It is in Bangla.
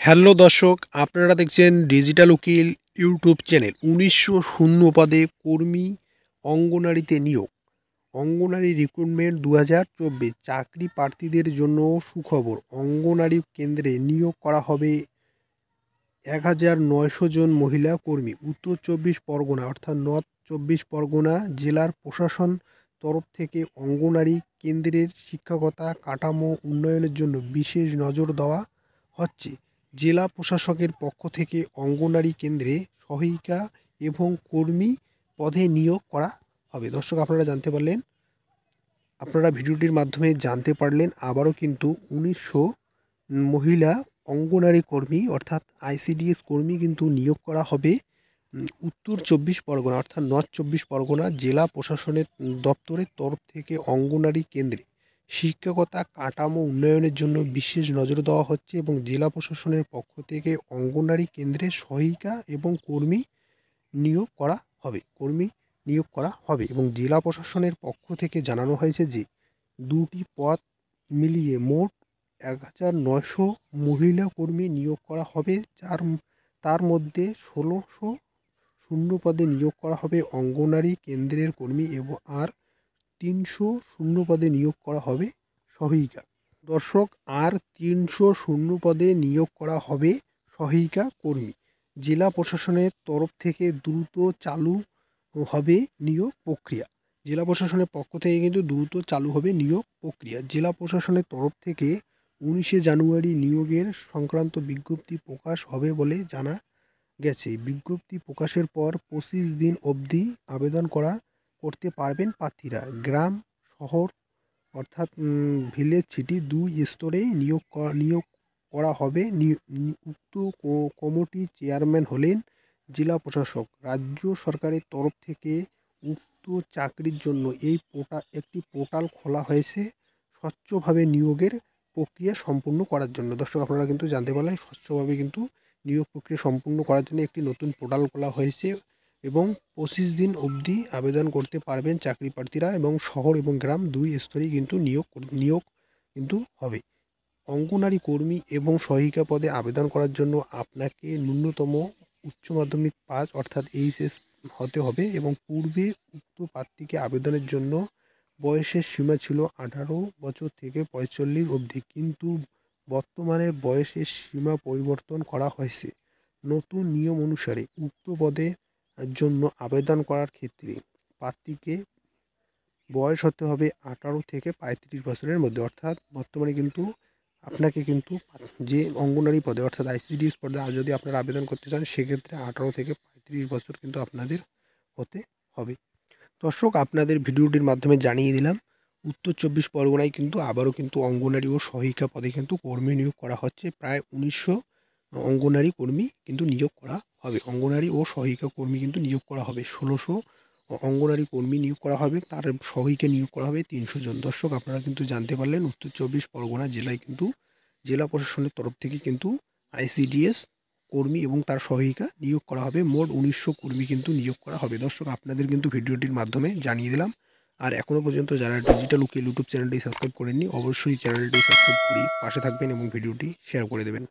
হ্যালো দর্শক, আপনারা দেখছেন ডিজিটাল উকিল ইউটিউব চ্যানেল। ১৯০০ পদে কর্মী অঙ্গনারীতে নিয়োগ। অঙ্গনারী রিক্রুটমেন্ট ২০২৪ চাকরি প্রার্থীদের জন্য সুখবর। অঙ্গনারী কেন্দ্রে নিয়োগ করা হবে ১৯০০ জন মহিলা কর্মী। উত্তর চব্বিশ পরগনা অর্থাৎ নর্থ চব্বিশ পরগনা জেলার প্রশাসন তরফ থেকে অঙ্গনারী কেন্দ্রের শিক্ষকতা কাঠামো উন্নয়নের জন্য বিশেষ নজর দেওয়া হচ্ছে। জেলা প্রশাসকের পক্ষ থেকে অঙ্গনারী কেন্দ্রে সহায়িকা এবং কর্মী পদে নিয়োগ করা হবে। দর্শক, আপনারা জানতে পারলেন, আপনারা ভিডিওটির মাধ্যমে জানতে পারলেন আবারও কিন্তু ১৯০০ মহিলা অঙ্গনারী কর্মী অর্থাৎ আইসিডিএস কর্মী কিন্তু নিয়োগ করা হবে উত্তর চব্বিশ পরগনা অর্থাৎ নর্থ চব্বিশ পরগনা জেলা প্রশাসনের দপ্তরের তরফ থেকে অঙ্গনারী কেন্দ্রে শিক্ষকতা কাঠামো উন্নয়নের জন্য বিশেষ নজর দেওয়া হচ্ছে এবং জেলা প্রশাসনের পক্ষ থেকে অঙ্গনারী কেন্দ্রে সহায়িকা এবং কর্মী নিয়োগ করা হবে এবং জেলা প্রশাসনের পক্ষ থেকে জানানো হয়েছে যে দুটি পদ মিলিয়ে মোট ১৯০০ মহিলা কর্মী নিয়োগ করা হবে, তার মধ্যে ১৬০০ শূন্য পদে নিয়োগ করা হবে অঙ্গনারী কেন্দ্রের কর্মী এবং আর ৩০০ শূন্য পদে নিয়োগ করা হবে সহায়িকা। দর্শক, আর ৩০০ শূন্য পদে নিয়োগ করা হবে সহায়িকা কর্মী। জেলা প্রশাসনের তরফ থেকে দ্রুত চালু হবে নিয়োগ প্রক্রিয়া। জেলা প্রশাসনের পক্ষ থেকে কিন্তু দ্রুত চালু হবে নিয়োগ প্রক্রিয়া। জেলা প্রশাসনের তরফ থেকে ১৯শে জানুয়ারি নিয়োগের সংক্রান্ত বিজ্ঞপ্তি প্রকাশ হবে বলে জানা গেছে। বিজ্ঞপ্তি প্রকাশের পর ২৫ দিন অবধি আবেদন করতে পারবেন প্রার্থীরা। গ্রাম শহর অর্থাৎ ভিলেজ সিটি দুই স্তরে নিয়োগ করা হবে। উক্ত কমিটির চেয়ারম্যান হলেন জেলা প্রশাসক। রাজ্য সরকারের তরফ থেকে উক্ত চাকরির জন্য একটি পোর্টাল খোলা হয়েছে স্বচ্ছভাবে নিয়োগের প্রক্রিয়া সম্পূর্ণ করার জন্য। দর্শক, আপনারা কিন্তু জানতে পারলেন, স্বচ্ছভাবে কিন্তু নিয়োগ প্রক্রিয়া সম্পূর্ণ করার জন্য একটি নতুন পোর্টাল খোলা হয়েছে এবং ২৫ দিন অবধি আবেদন করতে পারবেন চাকরি প্রার্থীরা এবং শহর এবং গ্রাম দুই স্তরেই কিন্তু নিয়োগ কিন্তু হবে। অঙ্গনারী কর্মী এবং সহায়িকা পদে আবেদন করার জন্য আপনাকে ন্যূনতম উচ্চ মাধ্যমিক পাস অর্থাৎ এইচএস হতে হবে এবং পূর্বে উক্ত প্রার্থীকে আবেদনের জন্য বয়সের সীমা ছিল ১৮ বছর থেকে ৪৫ অবধি, কিন্তু বর্তমানে বয়সের সীমা পরিবর্তন করা হয়েছে। নতুন নিয়ম অনুসারে উক্ত পদের জন্য আবেদন করার ক্ষেত্রে প্রার্থীকে বয়স হতে হবে ১৮ থেকে ৩৫ বছরের মধ্যে। অর্থাৎ বর্তমানে কিন্তু আপনাকে কিন্তু যে অঙ্গনারী পদে অর্থাৎ আইসিডিএস পদে যদি আপনারা আবেদন করতে চান সেক্ষেত্রে ১৮ থেকে ৩৫ বছর কিন্তু আপনাদের হতে হবে। দর্শক, আপনাদের ভিডিওটির মাধ্যমে জানিয়ে দিলাম উত্তর চব্বিশ পরগনায় কিন্তু আবারও কিন্তু অঙ্গনারী ও সহায়িকা পদে কিন্তু কর্মী নিয়োগ করা হচ্ছে। প্রায় ১৯০০ অঙ্গনারী কর্মী কিন্তু নিয়োগ করা হবে। অঙ্গনারী ও সহায়িকা কর্মী কিন্তু নিয়োগ করা হবে। ১৬০০ অঙ্গনারী কর্মী নিয়োগ করা হবে, তার সহায়িকা নিয়োগ করা হবে ৩০০ জন। দর্শক, আপনারা কিন্তু জানতে পারলেন উত্তর চব্বিশ পরগনা জেলায় কিন্তু জেলা প্রশাসনের তরফ থেকে কিন্তু আইসিডিএস কর্মী এবং তার সহায়িকা নিয়োগ করা হবে। মোট ১৯০০ কর্মী কিন্তু নিয়োগ করা হবে। দর্শক, আপনাদের কিন্তু ভিডিওটির মাধ্যমে জানিয়ে দিলাম। আর এখনও পর্যন্ত যারা ডিজিটাল উকিল ইউটিউব চ্যানেলটি সাবস্ক্রাইব করেননি অবশ্যই চ্যানেলটি সাবস্ক্রাইব করে পাশে থাকবেন এবং ভিডিওটি শেয়ার করে দেবেন।